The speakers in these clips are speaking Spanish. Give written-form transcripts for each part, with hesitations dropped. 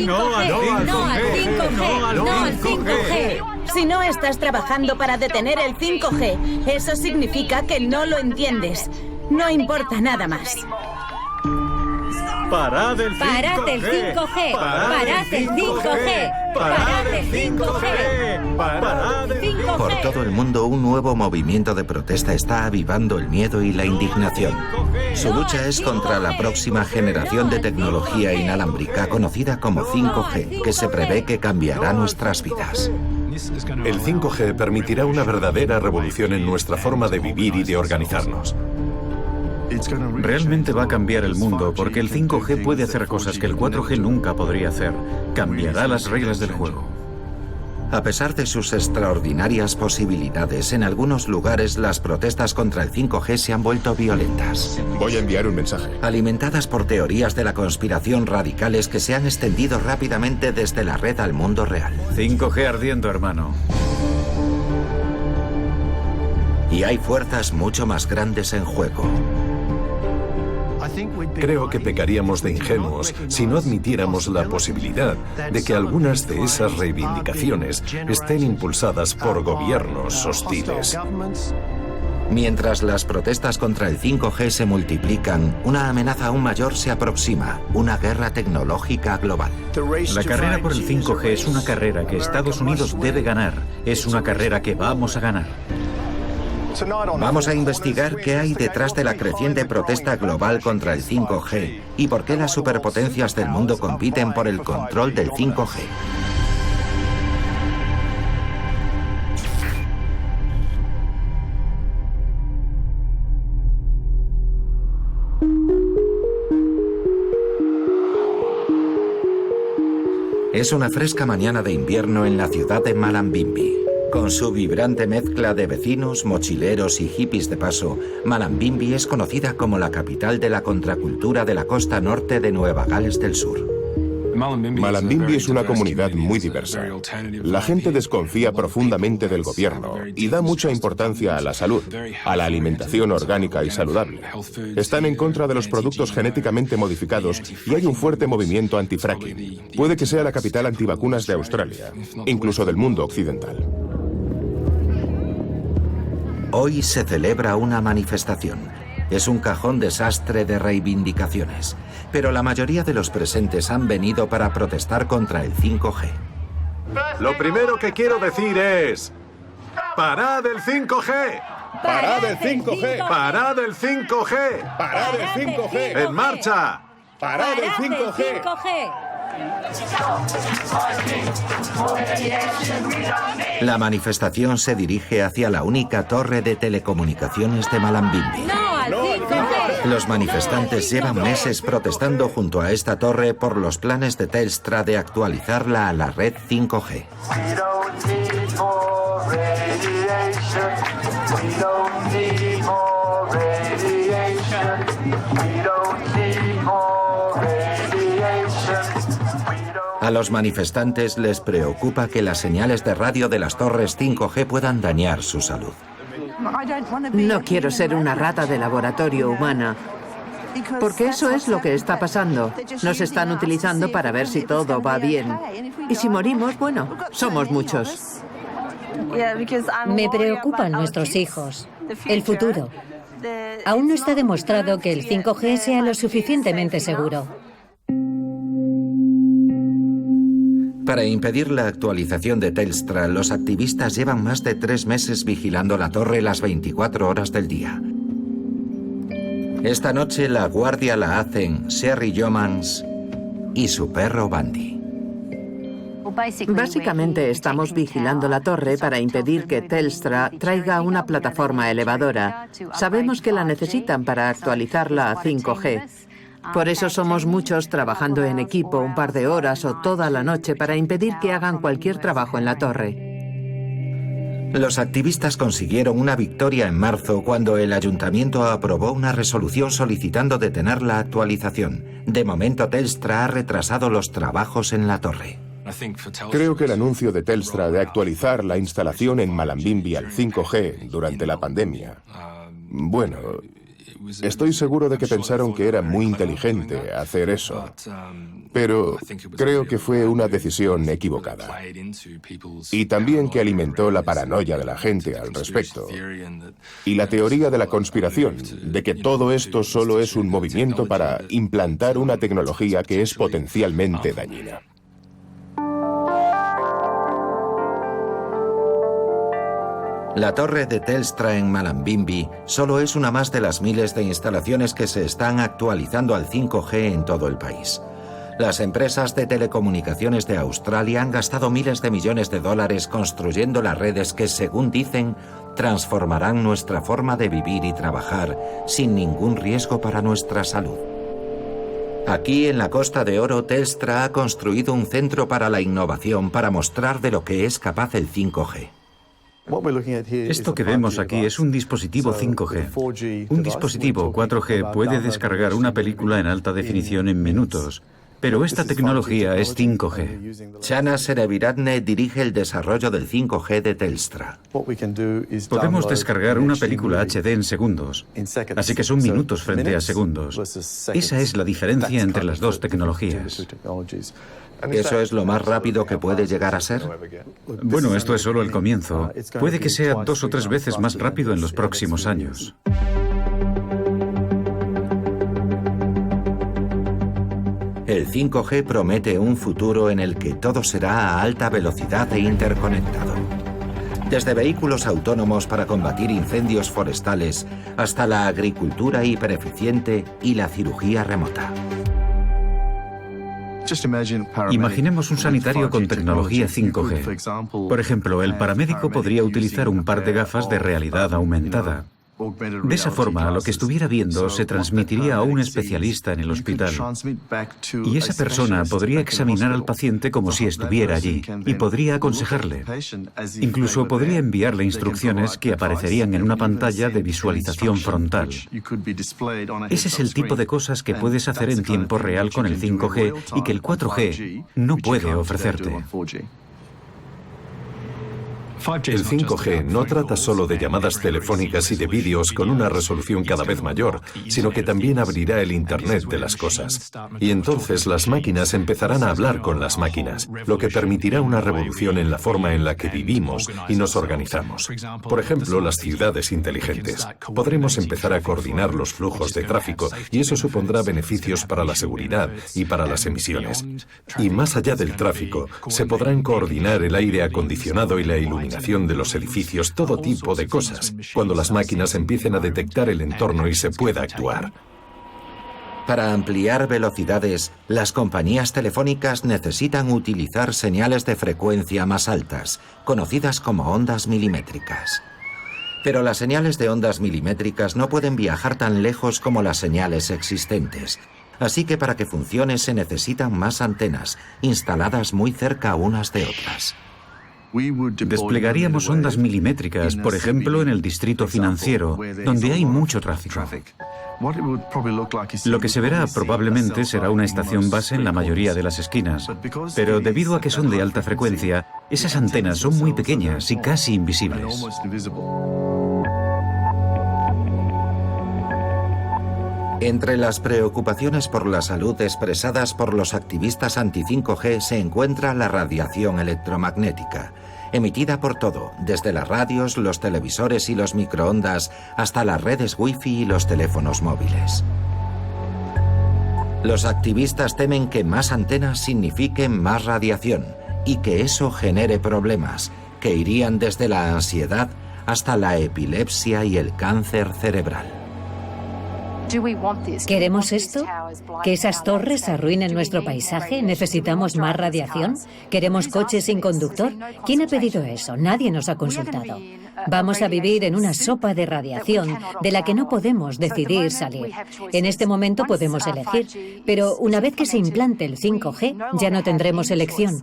5G. Si no estás trabajando para detener el 5G, eso significa que no lo entiendes. No importa nada más. ¡Parad el 5G! ¡Parad el 5G! ¡Parad el 5G! ¡Parad el 5G! ¡Parad el 5G! Por todo el mundo, un nuevo movimiento de protesta está avivando el miedo y la indignación. Su lucha es contra la próxima generación de tecnología inalámbrica conocida como 5G, que se prevé que cambiará nuestras vidas. El 5G permitirá una verdadera revolución en nuestra forma de vivir y de organizarnos. Realmente va a cambiar el mundo porque el 5G puede hacer cosas que el 4G nunca podría hacer. Cambiará las reglas del juego. A pesar de sus extraordinarias posibilidades, en algunos lugares las protestas contra el 5G se han vuelto violentas. Voy a enviar un mensaje. Alimentadas por teorías de la conspiración radicales que se han extendido rápidamente desde la red al mundo real. 5G ardiendo, hermano. Y hay fuerzas mucho más grandes en juego. Creo que pecaríamos de ingenuos si no admitiéramos la posibilidad de que algunas de esas reivindicaciones estén impulsadas por gobiernos hostiles. Mientras las protestas contra el 5G se multiplican, una amenaza aún mayor se aproxima, una guerra tecnológica global. La carrera por el 5G es una carrera que Estados Unidos debe ganar. Es una carrera que vamos a ganar. Vamos a investigar qué hay detrás de la creciente protesta global contra el 5G y por qué las superpotencias del mundo compiten por el control del 5G. Es una fresca mañana de invierno en la ciudad de Malambimbi. Con su vibrante mezcla de vecinos, mochileros y hippies de paso, Malambimbi es conocida como la capital de la contracultura de la costa norte de Nueva Gales del Sur. Malambimbi es una comunidad muy diversa. La gente desconfía profundamente del gobierno y da mucha importancia a la salud, a la alimentación orgánica y saludable. Están en contra de los productos genéticamente modificados y hay un fuerte movimiento antifracking. Puede que sea la capital antivacunas de Australia, incluso del mundo occidental. Hoy se celebra una manifestación. Es un cajón desastre de reivindicaciones, pero la mayoría de los presentes han venido para protestar contra el 5G. Lo primero que quiero decir es... ¡Parad el 5G! ¡Parad el 5G! ¡Parad el 5G! ¡Parad el 5G! ¡En marcha! ¡Parad el 5G! La manifestación se dirige hacia la única torre de telecomunicaciones de Malambimbi. ¡No al 5G! Los manifestantes llevan meses protestando junto a esta torre por los planes de Telstra de actualizarla a la red 5G. A los manifestantes les preocupa que las señales de radio de las torres 5G puedan dañar su salud. No quiero ser una rata de laboratorio humana, porque eso es lo que está pasando. Nos están utilizando para ver si todo va bien. Y si morimos, bueno, somos muchos. Me preocupan nuestros hijos, el futuro. Aún no está demostrado que el 5G sea lo suficientemente seguro. Para impedir la actualización de Telstra, los activistas llevan más de 3 meses vigilando la torre las 24 horas del día. Esta noche la guardia la hacen Sherry Yeomans y su perro Bandy. Básicamente estamos vigilando la torre para impedir que Telstra traiga una plataforma elevadora. Sabemos que la necesitan para actualizarla a 5G. Por eso somos muchos trabajando en equipo un par de horas o toda la noche para impedir que hagan cualquier trabajo en la torre. Los activistas consiguieron una victoria en marzo cuando el ayuntamiento aprobó una resolución solicitando detener la actualización. De momento, Telstra ha retrasado los trabajos en la torre. Creo que el anuncio de Telstra de actualizar la instalación en Malambimbi al 5G durante la pandemia, bueno, Estoy seguro de que pensaron que era muy inteligente hacer eso, pero creo que fue una decisión equivocada. Y también que alimentó la paranoia de la gente al respecto. Y la teoría de la conspiración, de que todo esto solo es un movimiento para implantar una tecnología que es potencialmente dañina. La torre de Telstra en Malambimbi solo es una más de las miles de instalaciones que se están actualizando al 5G en todo el país. Las empresas de telecomunicaciones de Australia han gastado miles de millones de dólares construyendo las redes que, según dicen, transformarán nuestra forma de vivir y trabajar sin ningún riesgo para nuestra salud. Aquí, en la Costa de Oro, Telstra ha construido un centro para la innovación para mostrar de lo que es capaz el 5G. Esto que vemos aquí es un dispositivo 5G. Un dispositivo 4G puede descargar una película en alta definición en minutos, pero esta tecnología es 5G. Chana Sereviratne dirige el desarrollo del 5G de Telstra. Podemos descargar una película HD en segundos, así que son minutos frente a segundos. Esa es la diferencia entre las dos tecnologías. ¿Eso es lo más rápido que puede llegar a ser? Bueno, esto es solo el comienzo. Puede que sea 2 o 3 veces más rápido en los próximos años. El 5G promete un futuro en el que todo será a alta velocidad e interconectado. Desde vehículos autónomos para combatir incendios forestales hasta la agricultura hipereficiente y la cirugía remota. Imaginemos un sanitario con tecnología 5G. Por ejemplo, el paramédico podría utilizar un par de gafas de realidad aumentada. De esa forma, lo que estuviera viendo se transmitiría a un especialista en el hospital. Y esa persona podría examinar al paciente como si estuviera allí y podría aconsejarle. Incluso podría enviarle instrucciones que aparecerían en una pantalla de visualización frontal. Ese es el tipo de cosas que puedes hacer en tiempo real con el 5G y que el 4G no puede ofrecerte. El 5G no trata solo de llamadas telefónicas y de vídeos con una resolución cada vez mayor, sino que también abrirá el Internet de las cosas. Y entonces las máquinas empezarán a hablar con las máquinas, lo que permitirá una revolución en la forma en la que vivimos y nos organizamos. Por ejemplo, las ciudades inteligentes. Podremos empezar a coordinar los flujos de tráfico y eso supondrá beneficios para la seguridad y para las emisiones. Y más allá del tráfico, se podrán coordinar el aire acondicionado y la iluminación de los edificios, todo tipo de cosas, cuando las máquinas empiecen a detectar el entorno y se pueda actuar. Para ampliar velocidades, las compañías telefónicas necesitan utilizar señales de frecuencia más altas, conocidas como ondas milimétricas. Pero las señales de ondas milimétricas no pueden viajar tan lejos como las señales existentes. Así que para que funcione se necesitan más antenas, instaladas muy cerca unas de otras. Desplegaríamos ondas milimétricas, por ejemplo, en el distrito financiero, donde hay mucho tráfico. Lo que se verá probablemente será una estación base en la mayoría de las esquinas, pero debido a que son de alta frecuencia, esas antenas son muy pequeñas y casi invisibles. Entre las preocupaciones por la salud expresadas por los activistas anti-5G se encuentra la radiación electromagnética, emitida por todo, desde las radios, los televisores y los microondas hasta las redes Wi-Fi y los teléfonos móviles. Los activistas temen que más antenas signifiquen más radiación y que eso genere problemas que irían desde la ansiedad hasta la epilepsia y el cáncer cerebral. ¿Queremos esto? ¿Que esas torres arruinen nuestro paisaje? ¿Necesitamos más radiación? ¿Queremos coches sin conductor? ¿Quién ha pedido eso? Nadie nos ha consultado. Vamos a vivir en una sopa de radiación de la que no podemos decidir salir. En este momento podemos elegir, pero una vez que se implante el 5G ya no tendremos elección.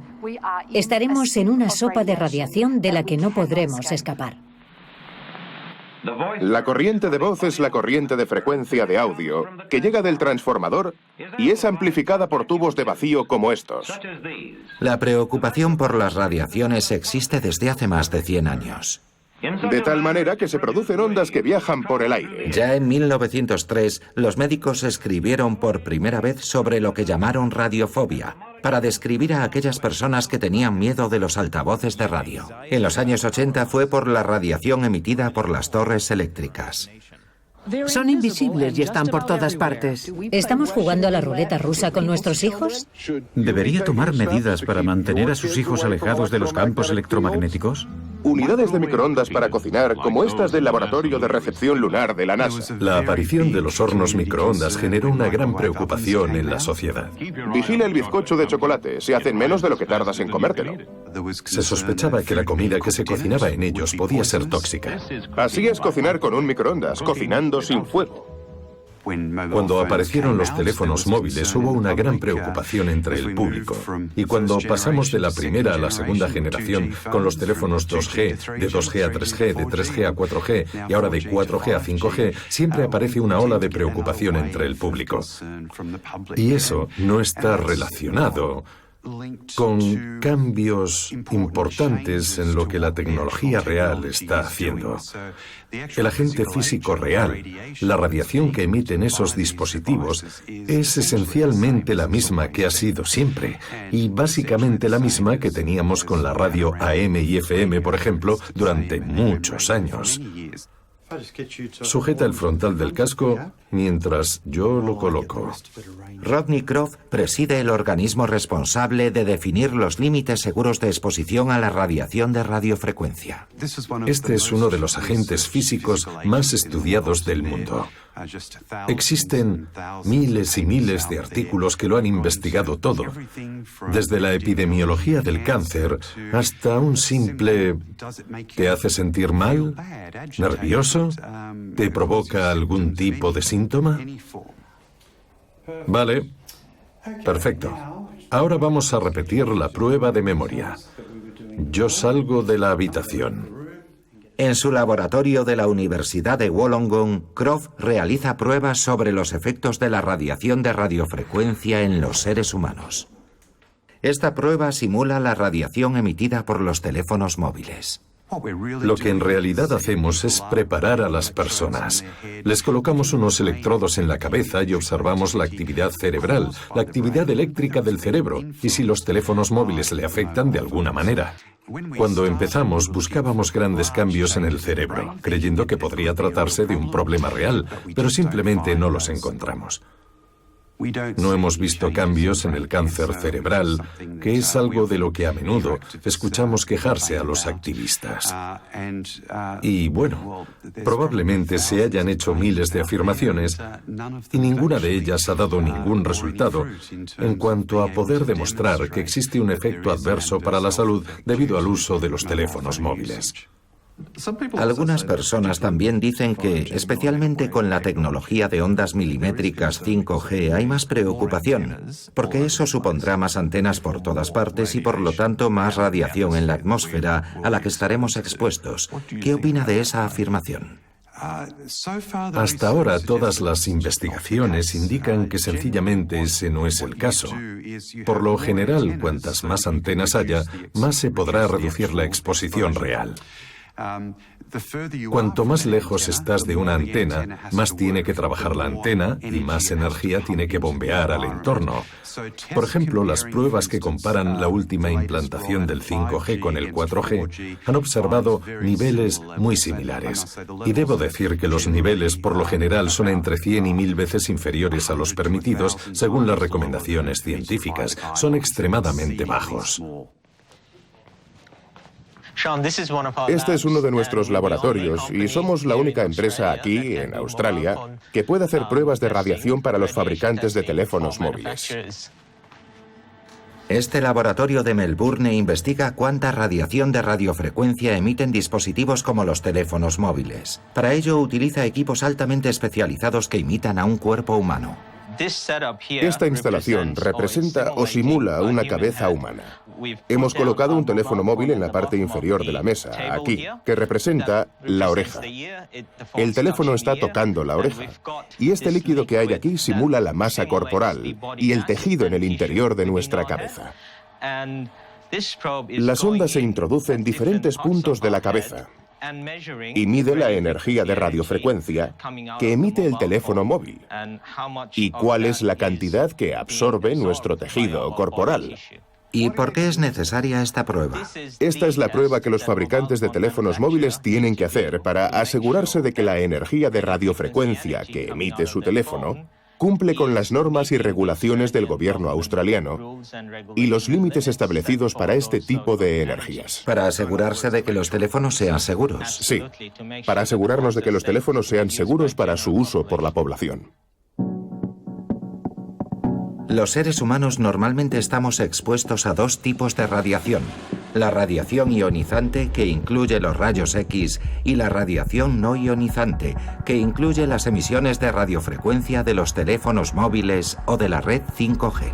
Estaremos en una sopa de radiación de la que no podremos escapar. La corriente de voz es la corriente de frecuencia de audio que llega del transformador y es amplificada por tubos de vacío como estos. La preocupación por las radiaciones existe desde hace más de 100 años. de tal manera que se producen ondas que viajan por el aire. Ya en 1903, los médicos escribieron por primera vez sobre lo que llamaron radiofobia, para describir a aquellas personas que tenían miedo de los altavoces de radio. En los años 80 fue por la radiación emitida por las torres eléctricas. Son invisibles y están por todas partes. ¿Estamos jugando a la ruleta rusa con nuestros hijos? ¿Debería tomar medidas para mantener a sus hijos alejados de los campos electromagnéticos? Unidades de microondas para cocinar, como estas del Laboratorio de Recepción Lunar de la NASA. La aparición de los hornos microondas generó una gran preocupación en la sociedad. Vigila el bizcocho de chocolate, se hacen menos de lo que tardas en comértelo. Se sospechaba que la comida que se cocinaba en ellos podía ser tóxica. Así es cocinar con un microondas, cocinando sin fuego. Cuando aparecieron los teléfonos móviles hubo una gran preocupación entre el público. Y cuando pasamos de la primera a la segunda generación con los teléfonos 2G, de 2G a 3G, de 3G a 4G y ahora de 4G a 5G, siempre aparece una ola de preocupación entre el público. Y eso no está relacionado con cambios importantes en lo que la tecnología real está haciendo. El agente físico real, la radiación que emiten esos dispositivos, es esencialmente la misma que ha sido siempre, y básicamente la misma que teníamos con la radio AM y FM, por ejemplo, durante muchos años. Sujeta el frontal del casco mientras yo lo coloco. Rodney Croft preside el organismo responsable de definir los límites seguros de exposición a la radiación de radiofrecuencia. Este es uno de los agentes físicos más estudiados del mundo. Existen miles y miles de artículos que lo han investigado todo, desde la epidemiología del cáncer hasta un simple ¿te hace sentir mal? ¿Nervioso? ¿Te provoca algún tipo de síntoma? Vale, perfecto. Ahora vamos a repetir la prueba de memoria. Yo salgo de la habitación. En su laboratorio de la Universidad de Wollongong, Croft realiza pruebas sobre los efectos de la radiación de radiofrecuencia en los seres humanos. Esta prueba simula la radiación emitida por los teléfonos móviles. Lo que en realidad hacemos es preparar a las personas. Les colocamos unos electrodos en la cabeza y observamos la actividad cerebral, la actividad eléctrica del cerebro, y si los teléfonos móviles le afectan de alguna manera. Cuando empezamos, buscábamos grandes cambios en el cerebro, creyendo que podría tratarse de un problema real, pero simplemente no los encontramos. No hemos visto cambios en el cáncer cerebral, que es algo de lo que a menudo escuchamos quejarse a los activistas. Y bueno, probablemente se hayan hecho miles de afirmaciones y ninguna de ellas ha dado ningún resultado en cuanto a poder demostrar que existe un efecto adverso para la salud debido al uso de los teléfonos móviles. Algunas personas también dicen que, especialmente con la tecnología de ondas milimétricas 5G, hay más preocupación, porque eso supondrá más antenas por todas partes y por lo tanto más radiación en la atmósfera a la que estaremos expuestos. ¿Qué opina de esa afirmación? Hasta ahora todas las investigaciones indican que sencillamente ese no es el caso. Por lo general, cuantas más antenas haya, más se podrá reducir la exposición real. Cuanto más lejos estás de una antena, más tiene que trabajar la antena y más energía tiene que bombear al entorno. Por ejemplo, las pruebas que comparan la última implantación del 5G con el 4G han observado niveles muy similares. Y debo decir que los niveles por lo general son entre 100 y 1000 veces inferiores a los permitidos según las recomendaciones científicas. Son extremadamente bajos. Este es uno de nuestros laboratorios y somos la única empresa aquí, en Australia, que puede hacer pruebas de radiación para los fabricantes de teléfonos móviles. Este laboratorio de Melbourne investiga cuánta radiación de radiofrecuencia emiten dispositivos como los teléfonos móviles. Para ello utiliza equipos altamente especializados que imitan a un cuerpo humano. Esta instalación representa o simula una cabeza humana. Hemos colocado un teléfono móvil en la parte inferior de la mesa, aquí, que representa la oreja. El teléfono está tocando la oreja, y este líquido que hay aquí simula la masa corporal y el tejido en el interior de nuestra cabeza. La sonda se introduce en diferentes puntos de la cabeza. y mide la energía de radiofrecuencia que emite el teléfono móvil y cuál es la cantidad que absorbe nuestro tejido corporal. ¿Y por qué es necesaria esta prueba? Esta es la prueba que los fabricantes de teléfonos móviles tienen que hacer para asegurarse de que la energía de radiofrecuencia que emite su teléfono cumple con las normas y regulaciones del gobierno australiano y los límites establecidos para este tipo de energías. Para asegurarse de que los teléfonos sean seguros. Sí, para asegurarnos de que los teléfonos sean seguros para su uso por la población. Los seres humanos normalmente estamos expuestos a dos tipos de radiación. La radiación ionizante, que incluye los rayos X, y la radiación no ionizante, que incluye las emisiones de radiofrecuencia de los teléfonos móviles o de la red 5G.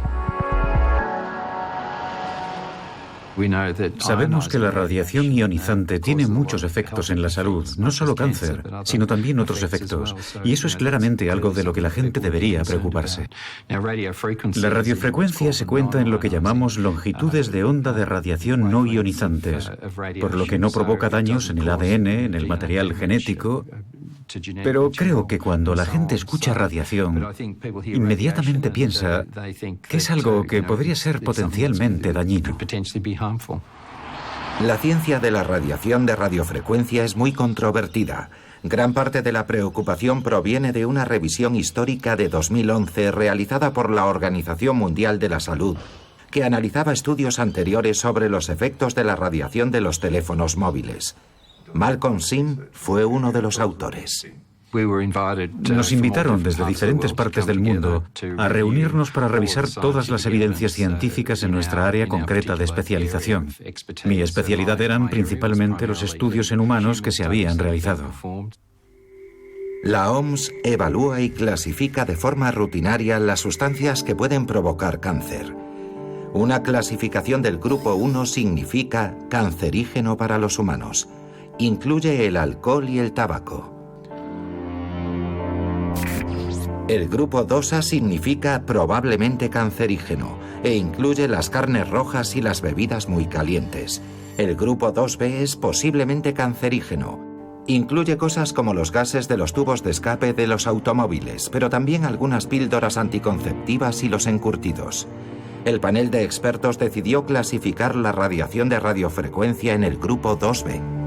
Sabemos que la radiación ionizante tiene muchos efectos en la salud, no solo cáncer, sino también otros efectos, y eso es claramente algo de lo que la gente debería preocuparse. La radiofrecuencia se cuenta en lo que llamamos longitudes de onda de radiación no ionizantes, por lo que no provoca daños en el ADN, en el material genético. Pero creo que cuando la gente escucha radiación, inmediatamente piensa que es algo que podría ser potencialmente dañino. La ciencia de la radiación de radiofrecuencia es muy controvertida. Gran parte de la preocupación proviene de una revisión histórica de 2011 realizada por la Organización Mundial de la Salud, que analizaba estudios anteriores sobre los efectos de la radiación de los teléfonos móviles. Malcolm Sim fue uno de los autores. Nos invitaron desde diferentes partes del mundo a reunirnos para revisar todas las evidencias científicas en nuestra área concreta de especialización. Mi especialidad eran principalmente los estudios en humanos que se habían realizado. La OMS evalúa y clasifica de forma rutinaria las sustancias que pueden provocar cáncer. Una clasificación del grupo 1 significa cancerígeno para los humanos. Incluye el alcohol y el tabaco. El grupo 2A significa probablemente cancerígeno e incluye las carnes rojas y las bebidas muy calientes. El grupo 2B es posiblemente cancerígeno. Incluye cosas como los gases de los tubos de escape de los automóviles, pero también algunas píldoras anticonceptivas y los encurtidos. El panel de expertos decidió clasificar la radiación de radiofrecuencia en el grupo 2B.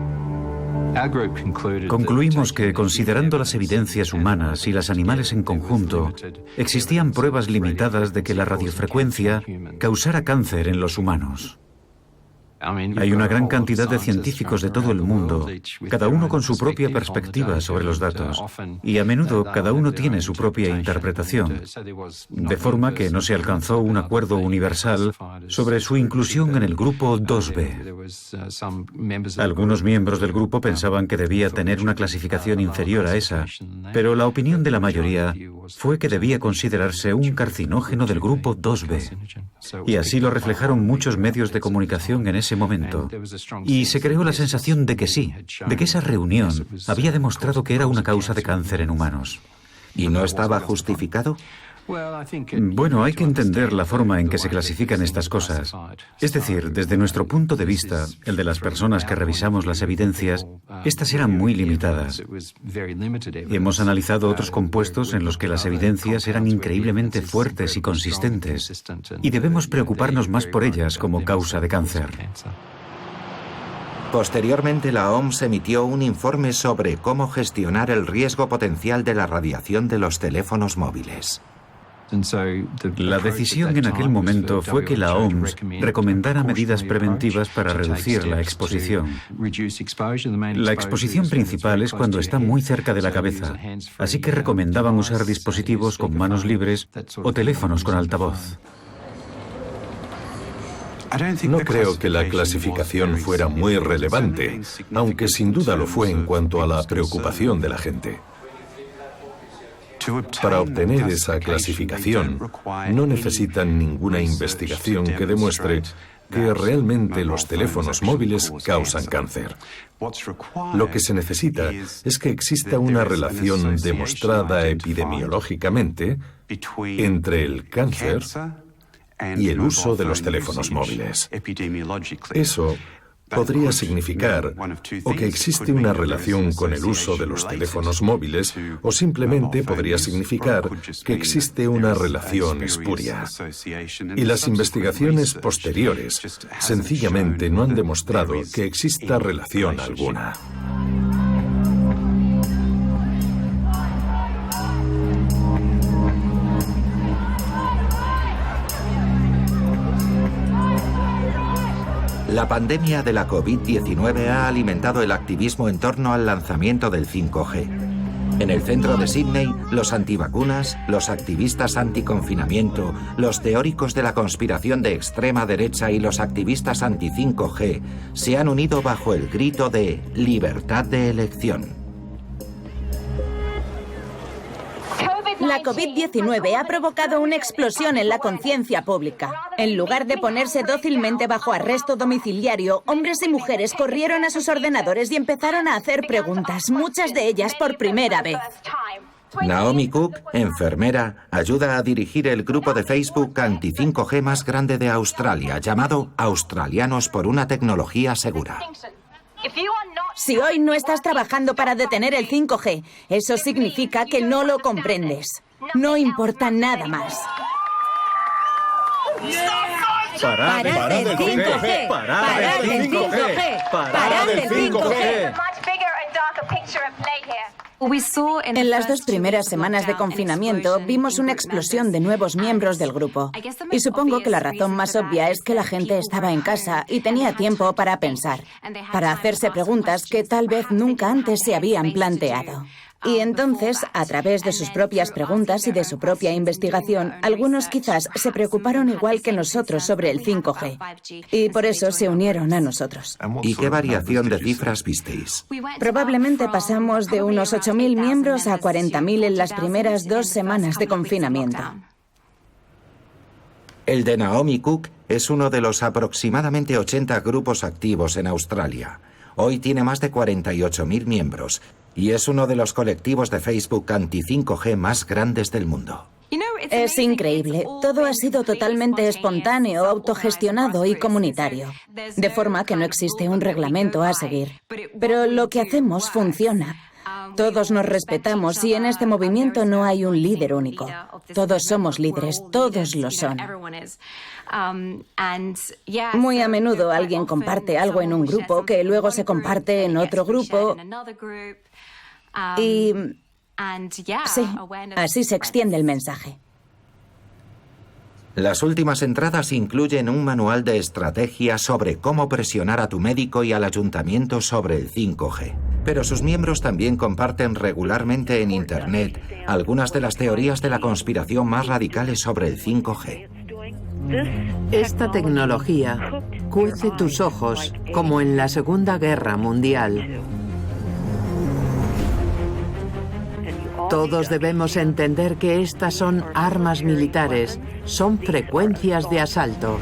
Concluimos que, considerando las evidencias humanas y las animales en conjunto, existían pruebas limitadas de que la radiofrecuencia causara cáncer en los humanos. Hay una gran cantidad de científicos de todo el mundo, cada uno con su propia perspectiva sobre los datos, y a menudo cada uno tiene su propia interpretación, de forma que no se alcanzó un acuerdo universal sobre su inclusión en el grupo 2B. Algunos miembros del grupo pensaban que debía tener una clasificación inferior a esa, pero la opinión de la mayoría fue que debía considerarse un carcinógeno del grupo 2B. Y así lo reflejaron muchos medios de comunicación en ese momento. Y se creó la sensación de que sí, de que esa reunión había demostrado que era una causa de cáncer en humanos. ¿Y no estaba justificado? Bueno, hay que entender la forma en que se clasifican estas cosas. Es decir, desde nuestro punto de vista, el de las personas que revisamos las evidencias, estas eran muy limitadas. Hemos analizado otros compuestos en los que las evidencias eran increíblemente fuertes y consistentes, y debemos preocuparnos más por ellas como causa de cáncer. Posteriormente, la OMS emitió un informe sobre cómo gestionar el riesgo potencial de la radiación de los teléfonos móviles. La decisión en aquel momento fue que la OMS recomendara medidas preventivas para reducir la exposición. La exposición principal es cuando está muy cerca de la cabeza, así que recomendaban usar dispositivos con manos libres o teléfonos con altavoz. No creo que la clasificación fuera muy relevante, aunque sin duda lo fue en cuanto a la preocupación de la gente. Para obtener esa clasificación, no necesitan ninguna investigación que demuestre que realmente los teléfonos móviles causan cáncer. Lo que se necesita es que exista una relación demostrada epidemiológicamente entre el cáncer y el uso de los teléfonos móviles. Eso podría significar o que existe una relación con el uso de los teléfonos móviles, o simplemente podría significar que existe una relación espuria. Y las investigaciones posteriores sencillamente no han demostrado que exista relación alguna. La pandemia de la COVID-19 ha alimentado el activismo en torno al lanzamiento del 5G. En el centro de Sídney, los antivacunas, los activistas anticonfinamiento, los teóricos de la conspiración de extrema derecha y los activistas anti-5G se han unido bajo el grito de libertad de elección. La COVID-19 ha provocado una explosión en la conciencia pública. En lugar de ponerse dócilmente bajo arresto domiciliario, hombres y mujeres corrieron a sus ordenadores y empezaron a hacer preguntas, muchas de ellas por primera vez. Naomi Cook, enfermera, ayuda a dirigir el grupo de Facebook anti-5G más grande de Australia, llamado Australianos por una tecnología segura. Si hoy no estás trabajando para detener el 5G, eso significa que no lo comprendes. No importa nada más. ¡Parad el 5G! ¡Parad el 5G! ¡Parad el 5G! En las 2 primeras semanas de confinamiento vimos una explosión de nuevos miembros del grupo. Y supongo que la razón más obvia es que la gente estaba en casa y tenía tiempo para pensar, para hacerse preguntas que tal vez nunca antes se habían planteado. Y entonces, a través de sus propias preguntas y de su propia investigación, algunos quizás se preocuparon igual que nosotros sobre el 5G. Y por eso se unieron a nosotros. ¿Y qué variación de cifras visteis? Probablemente pasamos de unos 8.000 miembros a 40.000 en las primeras 2 semanas de confinamiento. El de Naomi Cook es uno de los aproximadamente 80 grupos activos en Australia. Hoy tiene más de 48.000 miembros y es uno de los colectivos de Facebook anti-5G más grandes del mundo. Es increíble. Todo ha sido totalmente espontáneo, autogestionado y comunitario. De forma que no existe un reglamento a seguir. Pero lo que hacemos funciona. Todos nos respetamos y en este movimiento no hay un líder único. Todos somos líderes, todos lo son. Muy a menudo alguien comparte algo en un grupo que luego se comparte en otro grupo. Y sí, así se extiende el mensaje. Las últimas entradas incluyen un manual de estrategia sobre cómo presionar a tu médico y al ayuntamiento sobre el 5G. Pero sus miembros también comparten regularmente en Internet algunas de las teorías de la conspiración más radicales sobre el 5G. Esta tecnología cuece tus ojos como en la Segunda Guerra Mundial. Todos debemos entender que estas son armas militares, son frecuencias de asalto.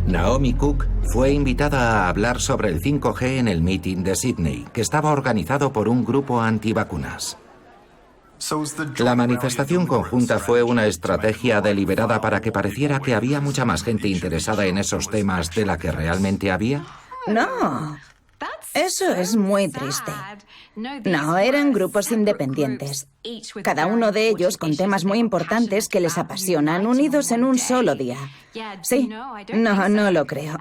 Naomi Cook fue invitada a hablar sobre el 5G en el meeting de Sídney, que estaba organizado por un grupo antivacunas. La manifestación conjunta fue una estrategia deliberada para que pareciera que había mucha más gente interesada en esos temas de la que realmente había. No, eso es muy triste. No, eran grupos independientes. Cada uno de ellos con temas muy importantes que les apasionan, unidos en un solo día. Sí, no lo creo.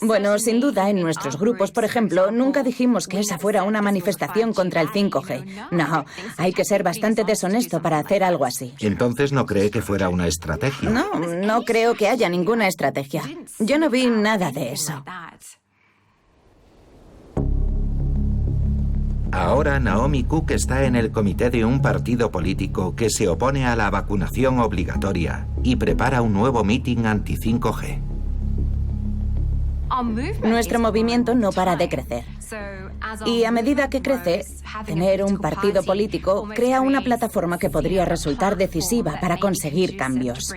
Bueno, sin duda, en nuestros grupos, por ejemplo, nunca dijimos que esa fuera una manifestación contra el 5G. No, hay que ser bastante deshonesto para hacer algo así. Entonces, ¿no cree que fuera una estrategia? No creo que haya ninguna estrategia. Yo no vi nada de eso. Ahora Naomi Cook está en el comité de un partido político que se opone a la vacunación obligatoria y prepara un nuevo mitin anti-5G. Nuestro movimiento no para de crecer. Y a medida que crece, tener un partido político crea una plataforma que podría resultar decisiva para conseguir cambios.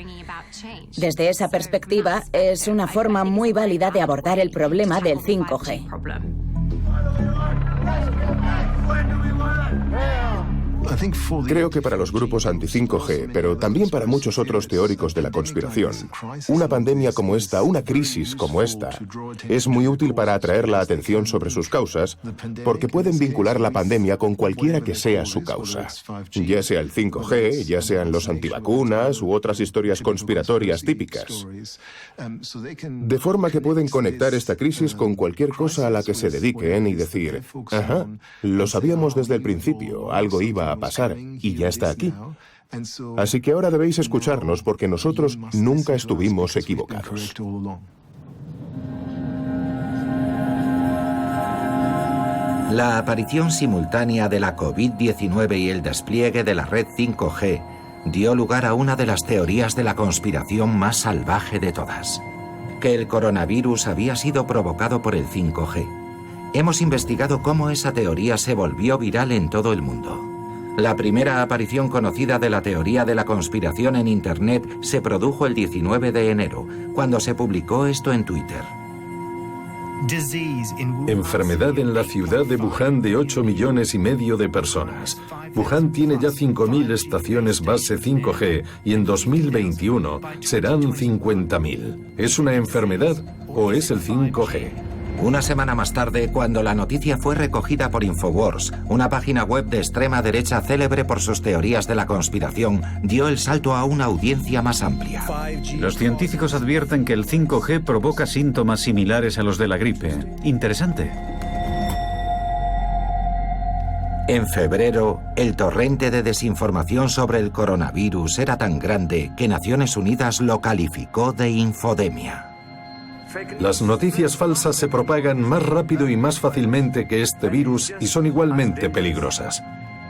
Desde esa perspectiva, es una forma muy válida de abordar el problema del 5G. Creo que para los grupos anti-5G, pero también para muchos otros teóricos de la conspiración, una pandemia como esta, una crisis como esta, es muy útil para atraer la atención sobre sus causas, porque pueden vincular la pandemia con cualquiera que sea su causa. Ya sea el 5G, ya sean los antivacunas u otras historias conspiratorias típicas. De forma que pueden conectar esta crisis con cualquier cosa a la que se dediquen y decir, ajá, lo sabíamos desde el principio, algo iba a pasar y ya está aquí. Así que ahora debéis escucharnos porque nosotros nunca estuvimos equivocados. La aparición simultánea de la COVID-19 y el despliegue de la red 5G dio lugar a una de las teorías de la conspiración más salvaje de todas, que el coronavirus había sido provocado por el 5G. Hemos investigado cómo esa teoría se volvió viral en todo el mundo. La primera aparición conocida de la teoría de la conspiración en Internet se produjo el 19 de enero, cuando se publicó esto en Twitter. Enfermedad en la ciudad de Wuhan de 8,5 millones de personas. Wuhan tiene ya 5.000 estaciones base 5G y en 2021 serán 50.000. ¿Es una enfermedad o es el 5G? Una semana más tarde, cuando la noticia fue recogida por Infowars, una página web de extrema derecha célebre por sus teorías de la conspiración, dio el salto a una audiencia más amplia. Los científicos advierten que el 5G provoca síntomas similares a los de la gripe. Interesante. En febrero, el torrente de desinformación sobre el coronavirus era tan grande que Naciones Unidas lo calificó de infodemia. Las noticias falsas se propagan más rápido y más fácilmente que este virus y son igualmente peligrosas.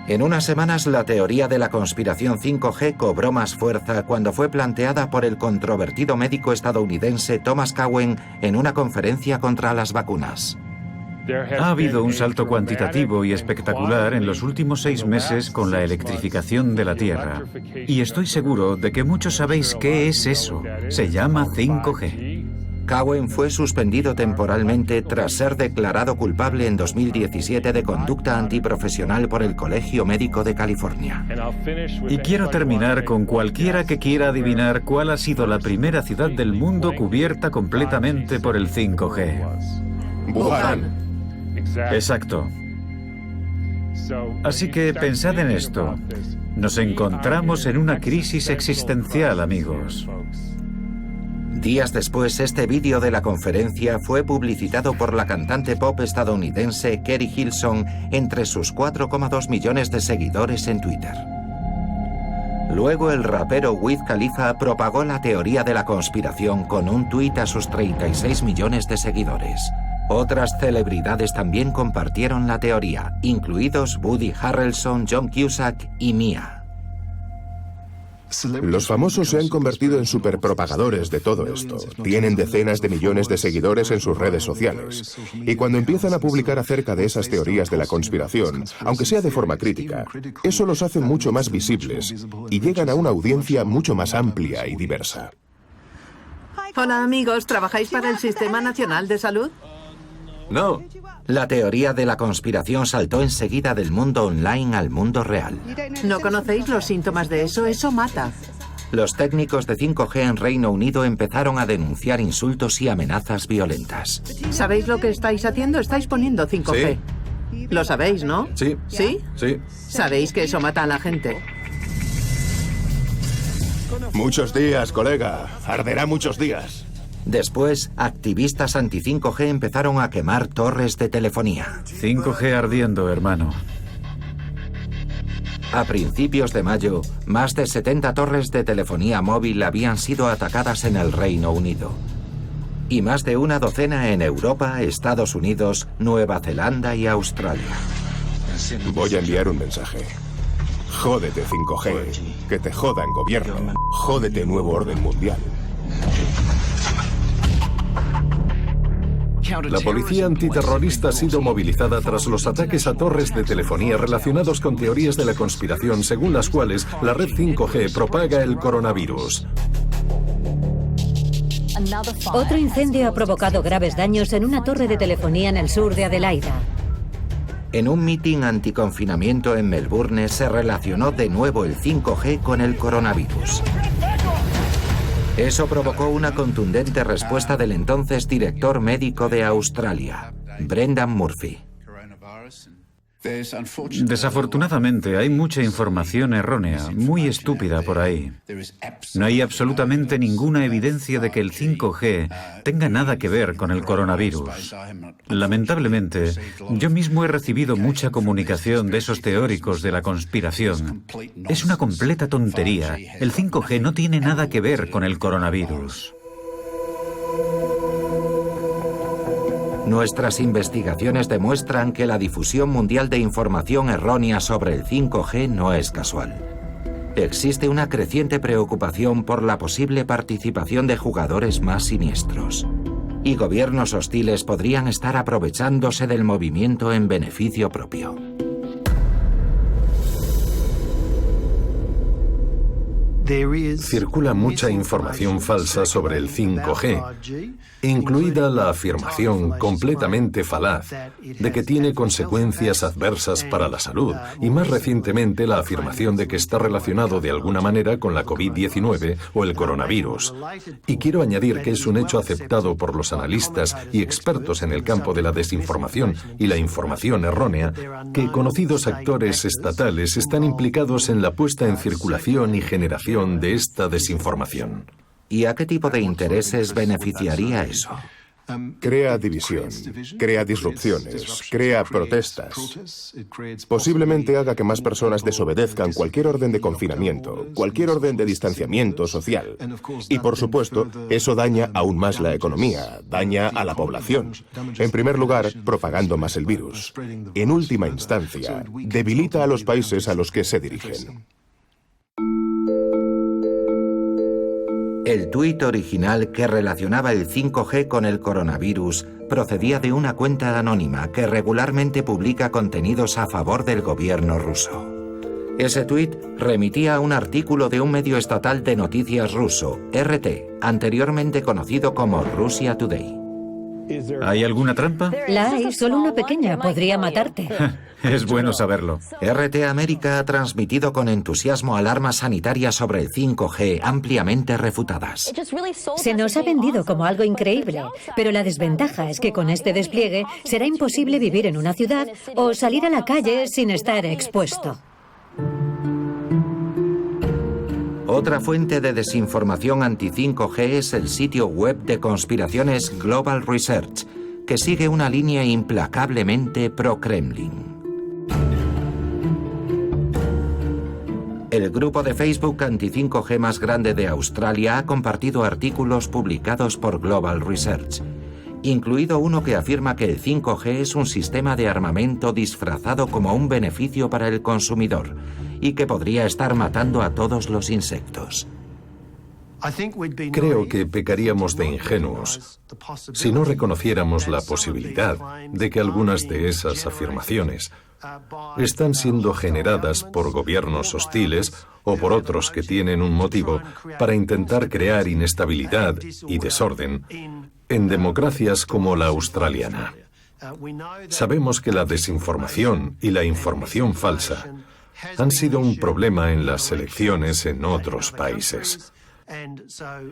En unas semanas, la teoría de la conspiración 5G cobró más fuerza cuando fue planteada por el controvertido médico estadounidense Thomas Cowan en una conferencia contra las vacunas. Ha habido un salto cuantitativo y espectacular en los últimos 6 meses con la electrificación de la Tierra. Y estoy seguro de que muchos sabéis qué es eso. Se llama 5G. Cowan fue suspendido temporalmente tras ser declarado culpable en 2017 de conducta antiprofesional por el Colegio Médico de California. Y quiero terminar con cualquiera que quiera adivinar cuál ha sido la primera ciudad del mundo cubierta completamente por el 5G. Wuhan. Exacto. Así que pensad en esto. Nos encontramos en una crisis existencial, amigos. Días después, este vídeo de la conferencia fue publicitado por la cantante pop estadounidense Keri Hilson entre sus 4,2 millones de seguidores en Twitter. Luego, el rapero Wiz Khalifa propagó la teoría de la conspiración con un tuit a sus 36 millones de seguidores. Otras celebridades también compartieron la teoría, incluidos Woody Harrelson, John Cusack y Mia. Los famosos se han convertido en superpropagadores de todo esto. Tienen decenas de millones de seguidores en sus redes sociales. Y cuando empiezan a publicar acerca de esas teorías de la conspiración, aunque sea de forma crítica, eso los hace mucho más visibles y llegan a una audiencia mucho más amplia y diversa. Hola amigos, ¿trabajáis para el Sistema Nacional de Salud? No. La teoría de la conspiración saltó enseguida del mundo online al mundo real. ¿No conocéis los síntomas de eso? Eso mata. Los técnicos de 5G en Reino Unido empezaron a denunciar insultos y amenazas violentas. ¿Sabéis lo que estáis haciendo? Estáis poniendo 5G. Sí. Lo sabéis, ¿no? Sí. ¿Sí? Sí. Sabéis que eso mata a la gente. Muchos días, colega. Arderá muchos días. Después, activistas anti-5G empezaron a quemar torres de telefonía. 5G ardiendo, hermano. A principios de mayo, más de 70 torres de telefonía móvil habían sido atacadas en el Reino Unido. Y más de una docena en Europa, Estados Unidos, Nueva Zelanda y Australia. Voy a enviar un mensaje. Jódete 5G. Que te jodan, gobierno. Jódete, nuevo orden mundial. La policía antiterrorista ha sido movilizada tras los ataques a torres de telefonía relacionados con teorías de la conspiración según las cuales la red 5G propaga el coronavirus. Otro incendio ha provocado graves daños en una torre de telefonía en el sur de Adelaida. En un mitin anticonfinamiento en Melbourne se relacionó de nuevo el 5G con el coronavirus. Eso provocó una contundente respuesta del entonces director médico de Australia, Brendan Murphy. Desafortunadamente, hay mucha información errónea, muy estúpida por ahí. No hay absolutamente ninguna evidencia de que el 5G tenga nada que ver con el coronavirus. Lamentablemente, yo mismo he recibido mucha comunicación de esos teóricos de la conspiración. Es una completa tontería. El 5G no tiene nada que ver con el coronavirus. Nuestras investigaciones demuestran que la difusión mundial de información errónea sobre el 5G no es casual. Existe una creciente preocupación por la posible participación de jugadores más siniestros. Y gobiernos hostiles podrían estar aprovechándose del movimiento en beneficio propio. Circula mucha información falsa sobre el 5G, incluida la afirmación completamente falaz de que tiene consecuencias adversas para la salud y más recientemente la afirmación de que está relacionado de alguna manera con la COVID-19 o el coronavirus. Y quiero añadir que es un hecho aceptado por los analistas y expertos en el campo de la desinformación y la información errónea que conocidos actores estatales están implicados en la puesta en circulación y generación de esta desinformación. ¿Y a qué tipo de intereses beneficiaría eso? Crea división, crea disrupciones, crea protestas. Posiblemente haga que más personas desobedezcan cualquier orden de confinamiento, cualquier orden de distanciamiento social. Y por supuesto, eso daña aún más la economía, daña a la población. En primer lugar, propagando más el virus. En última instancia, debilita a los países a los que se dirigen. El tuit original que relacionaba el 5G con el coronavirus procedía de una cuenta anónima que regularmente publica contenidos a favor del gobierno ruso. Ese tuit remitía a un artículo de un medio estatal de noticias ruso, RT, anteriormente conocido como Russia Today. ¿Hay alguna trampa? La hay, solo una pequeña, podría matarte. Es bueno saberlo. RT América ha transmitido con entusiasmo alarmas sanitarias sobre el 5G ampliamente refutadas. Se nos ha vendido como algo increíble, pero la desventaja es que con este despliegue será imposible vivir en una ciudad o salir a la calle sin estar expuesto. Otra fuente de desinformación anti-5G es el sitio web de conspiraciones Global Research, que sigue una línea implacablemente pro-Kremlin. El grupo de Facebook anti-5G más grande de Australia ha compartido artículos publicados por Global Research, incluido uno que afirma que el 5G es un sistema de armamento disfrazado como un beneficio para el consumidor y que podría estar matando a todos los insectos. Creo que pecaríamos de ingenuos si no reconociéramos la posibilidad de que algunas de esas afirmaciones están siendo generadas por gobiernos hostiles o por otros que tienen un motivo para intentar crear inestabilidad y desorden en democracias como la australiana. Sabemos que la desinformación y la información falsa han sido un problema en las elecciones en otros países.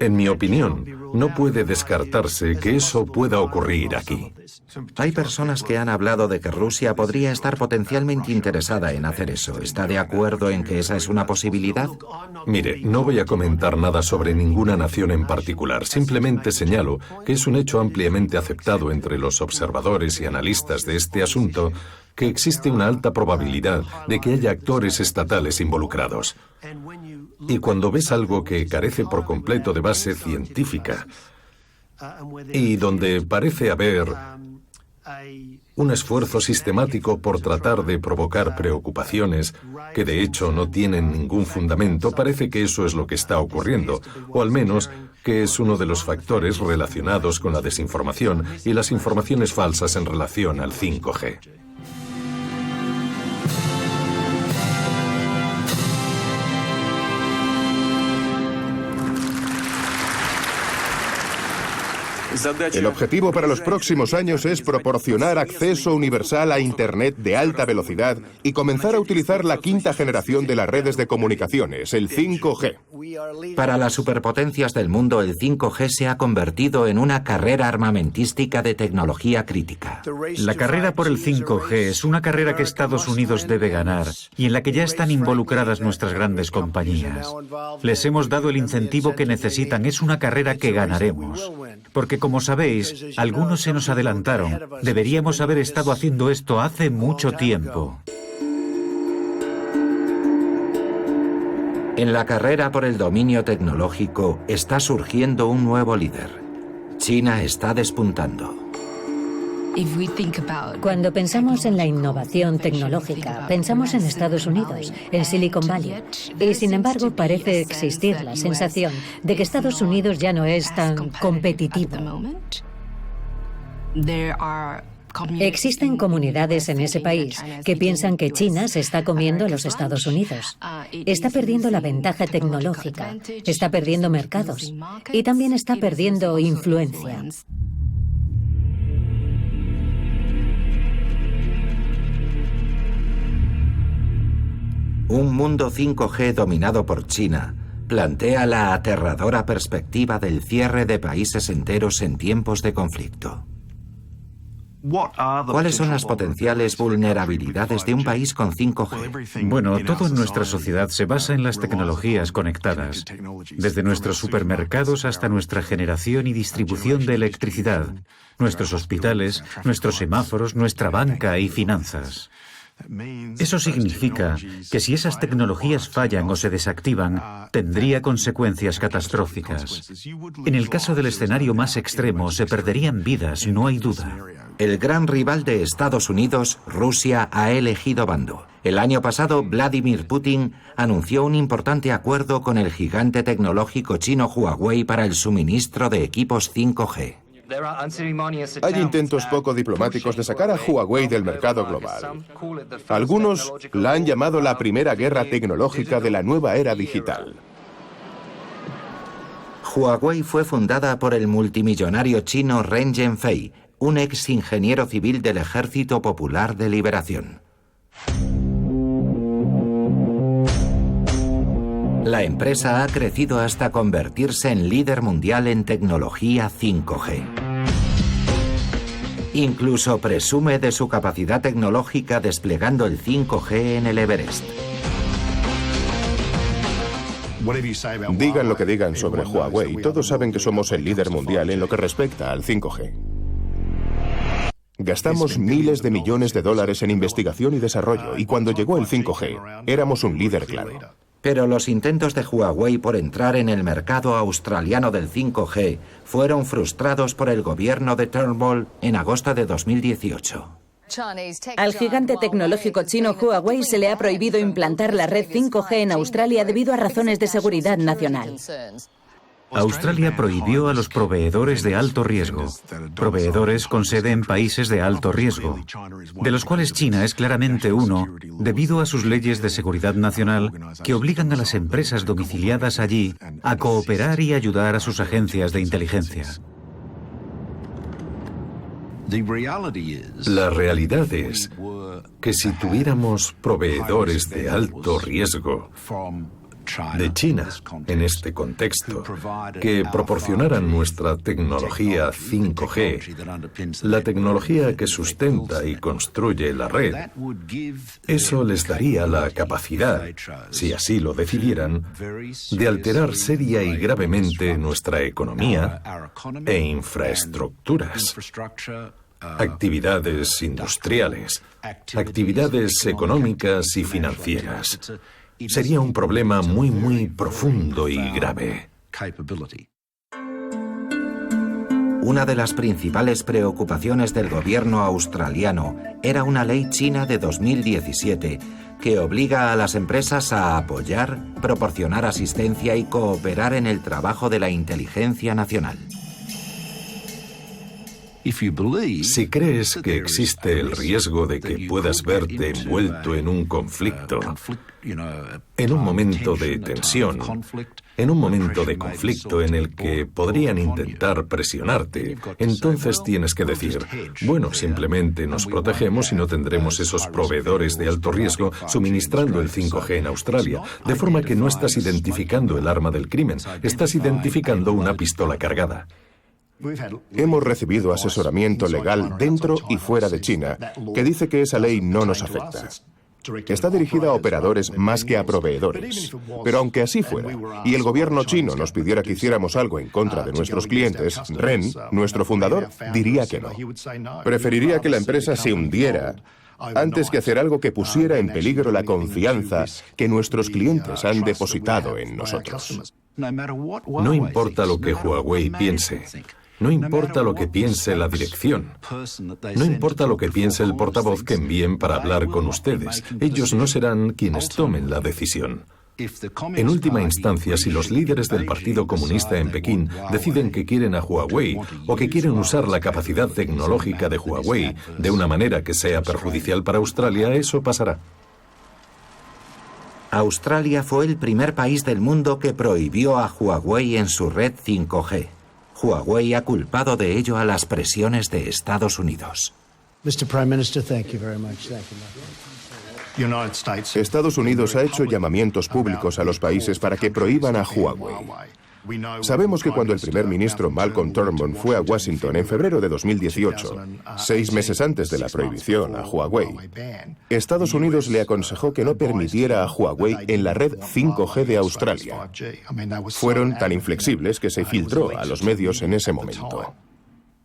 En mi opinión, no puede descartarse que eso pueda ocurrir aquí. Hay personas que han hablado de que Rusia podría estar potencialmente interesada en hacer eso. ¿Está de acuerdo en que esa es una posibilidad? Mire, no voy a comentar nada sobre ninguna nación en particular. Simplemente señalo que es un hecho ampliamente aceptado entre los observadores y analistas de este asunto que existe una alta probabilidad de que haya actores estatales involucrados. Y cuando ves algo que carece por completo de base científica y donde parece haber un esfuerzo sistemático por tratar de provocar preocupaciones que de hecho no tienen ningún fundamento, parece que eso es lo que está ocurriendo, o al menos que es uno de los factores relacionados con la desinformación y las informaciones falsas en relación al 5G. El objetivo para los próximos años es proporcionar acceso universal a Internet de alta velocidad y comenzar a utilizar la quinta generación de las redes de comunicaciones, el 5G. Para las superpotencias del mundo, el 5G se ha convertido en una carrera armamentística de tecnología crítica. La carrera por el 5G es una carrera que Estados Unidos debe ganar y en la que ya están involucradas nuestras grandes compañías. Les hemos dado el incentivo que necesitan. Es una carrera que ganaremos. Porque, como sabéis, algunos se nos adelantaron. Deberíamos haber estado haciendo esto hace mucho tiempo. En la carrera por el dominio tecnológico está surgiendo un nuevo líder. China está despuntando. Cuando pensamos en la innovación tecnológica, pensamos en Estados Unidos, en Silicon Valley. Y sin embargo, parece existir la sensación de que Estados Unidos ya no es tan competitivo. Existen comunidades en ese país que piensan que China se está comiendo a los Estados Unidos. Está perdiendo la ventaja tecnológica, está perdiendo mercados y también está perdiendo influencia. Un mundo 5G dominado por China plantea la aterradora perspectiva del cierre de países enteros en tiempos de conflicto. ¿Cuáles son las potenciales vulnerabilidades de un país con 5G? Bueno, todo en nuestra sociedad se basa en las tecnologías conectadas, desde nuestros supermercados hasta nuestra generación y distribución de electricidad, nuestros hospitales, nuestros semáforos, nuestra banca y finanzas. Eso significa que si esas tecnologías fallan o se desactivan, tendría consecuencias catastróficas. En el caso del escenario más extremo, se perderían vidas, no hay duda. El gran rival de Estados Unidos, Rusia, ha elegido bando. El año pasado, Vladimir Putin anunció un importante acuerdo con el gigante tecnológico chino Huawei para el suministro de equipos 5G. Hay intentos poco diplomáticos de sacar a Huawei del mercado global. Algunos la han llamado la primera guerra tecnológica de la nueva era digital. Huawei fue fundada por el multimillonario chino Ren Zhengfei, un ex ingeniero civil del Ejército Popular de Liberación. La empresa ha crecido hasta convertirse en líder mundial en tecnología 5G. Incluso presume de su capacidad tecnológica desplegando el 5G en el Everest. Digan lo que digan sobre Huawei, todos saben que somos el líder mundial en lo que respecta al 5G. Gastamos miles de millones de dólares en investigación y desarrollo, y cuando llegó el 5G, éramos un líder claro. Pero los intentos de Huawei por entrar en el mercado australiano del 5G fueron frustrados por el gobierno de Turnbull en agosto de 2018. Al gigante tecnológico chino Huawei se le ha prohibido implantar la red 5G en Australia debido a razones de seguridad nacional. Australia prohibió a los proveedores de alto riesgo, proveedores con sede en países de alto riesgo, de los cuales China es claramente uno, debido a sus leyes de seguridad nacional que obligan a las empresas domiciliadas allí a cooperar y ayudar a sus agencias de inteligencia. La realidad es que si tuviéramos proveedores de alto riesgo de China, en este contexto, que proporcionaran nuestra tecnología 5G, la tecnología que sustenta y construye la red, eso les daría la capacidad, si así lo decidieran, de alterar seria y gravemente nuestra economía e infraestructuras, actividades industriales, actividades económicas y financieras. Sería un problema muy profundo y grave. Una de las principales preocupaciones del gobierno australiano era una ley china de 2017 que obliga a las empresas a apoyar, proporcionar asistencia y cooperar en el trabajo de la inteligencia nacional. Si crees que existe el riesgo de que puedas verte envuelto en un conflicto, en un momento de tensión, en un momento de conflicto en el que podrían intentar presionarte, entonces tienes que decir, bueno, simplemente nos protegemos y no tendremos esos proveedores de alto riesgo suministrando el 5G en Australia, de forma que no estás identificando el arma del crimen, estás identificando una pistola cargada. Hemos recibido asesoramiento legal dentro y fuera de China que dice que esa ley no nos afecta. Está dirigida a operadores más que a proveedores. Pero aunque así fuera, y el gobierno chino nos pidiera que hiciéramos algo en contra de nuestros clientes, Ren, nuestro fundador, diría que no. Preferiría que la empresa se hundiera antes que hacer algo que pusiera en peligro la confianza que nuestros clientes han depositado en nosotros. No importa lo que Huawei piense. No importa lo que piense la dirección. No importa lo que piense el portavoz que envíen para hablar con ustedes. Ellos no serán quienes tomen la decisión. En última instancia, si los líderes del Partido Comunista en Pekín deciden que quieren a Huawei o que quieren usar la capacidad tecnológica de Huawei de una manera que sea perjudicial para Australia, eso pasará. Australia fue el primer país del mundo que prohibió a Huawei en su red 5G. Huawei ha culpado de ello a las presiones de Estados Unidos. Estados Unidos ha hecho llamamientos públicos a los países para que prohíban a Huawei. Sabemos que cuando el primer ministro Malcolm Turnbull fue a Washington en febrero de 2018, 6 meses antes de la prohibición a Huawei, Estados Unidos le aconsejó que no permitiera a Huawei en la red 5G de Australia. Fueron tan inflexibles que se filtró a los medios en ese momento.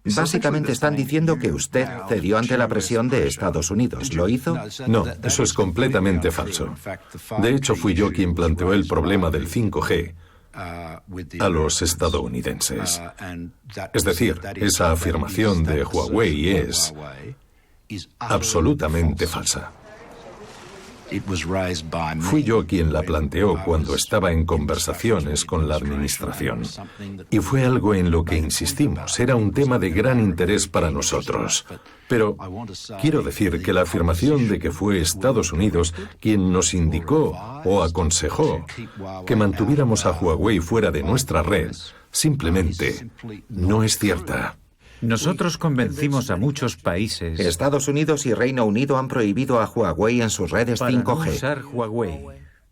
Básicamente están diciendo que usted cedió ante la presión de Estados Unidos. ¿Lo hizo? No, eso es completamente falso. De hecho, fui yo quien planteó el problema del 5G a los estadounidenses. Es decir, esa afirmación de Huawei es absolutamente falsa. Fui yo quien la planteó cuando estaba en conversaciones con la administración. Y fue algo en lo que insistimos. Era un tema de gran interés para nosotros. Pero quiero decir que la afirmación de que fue Estados Unidos quien nos indicó o aconsejó que mantuviéramos a Huawei fuera de nuestra red simplemente no es cierta. Nosotros convencimos a muchos países. Estados Unidos y Reino Unido han prohibido a Huawei en sus redes 5G. No usar Huawei.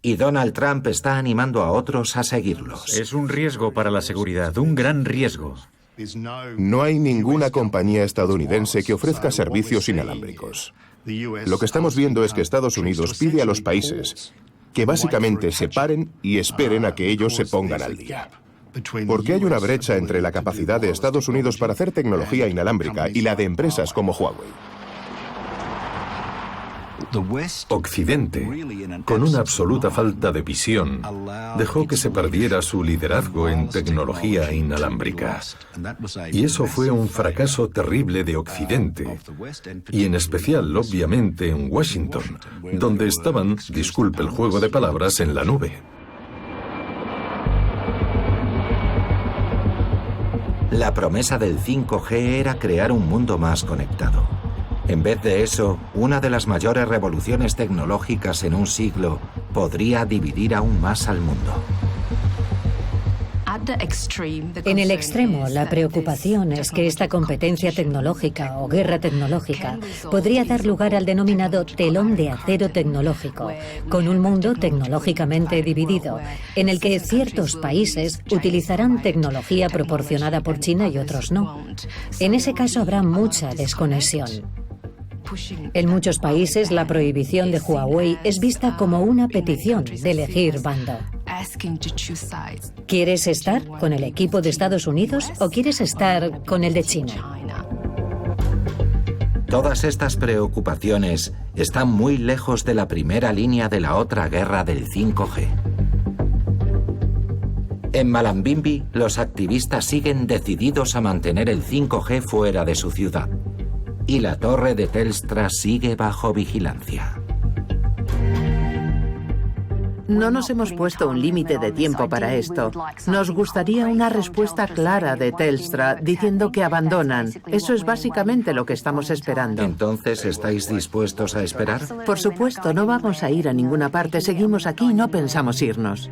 Y Donald Trump está animando a otros a seguirlos. Es un riesgo para la seguridad, un gran riesgo. No hay ninguna compañía estadounidense que ofrezca servicios inalámbricos. Lo que estamos viendo es que Estados Unidos pide a los países que básicamente se paren y esperen a que ellos se pongan al día. Porque hay una brecha entre la capacidad de Estados Unidos para hacer tecnología inalámbrica y la de empresas como Huawei. Occidente, con una absoluta falta de visión, dejó que se perdiera su liderazgo en tecnología inalámbrica. Y eso fue un fracaso terrible de Occidente, y en especial, obviamente, en Washington, donde estaban, disculpe el juego de palabras, en la nube. La promesa del 5G era crear un mundo más conectado. En vez de eso, una de las mayores revoluciones tecnológicas en un siglo podría dividir aún más al mundo. En el extremo, la preocupación es que esta competencia tecnológica o guerra tecnológica podría dar lugar al denominado telón de acero tecnológico, con un mundo tecnológicamente dividido, en el que ciertos países utilizarán tecnología proporcionada por China y otros no. En ese caso habrá mucha desconexión. En muchos países, la prohibición de Huawei es vista como una petición de elegir bando. ¿Quieres estar con el equipo de Estados Unidos o quieres estar con el de China? Todas estas preocupaciones están muy lejos de la primera línea de la otra guerra del 5G. En Malambimbi, los activistas siguen decididos a mantener el 5G fuera de su ciudad. Y la torre de Telstra sigue bajo vigilancia. No nos hemos puesto un límite de tiempo para esto. Nos gustaría una respuesta clara de Telstra diciendo que abandonan. Eso es básicamente lo que estamos esperando. Entonces, ¿estáis dispuestos a esperar? Por supuesto, no vamos a ir a ninguna parte. Seguimos aquí y no pensamos irnos.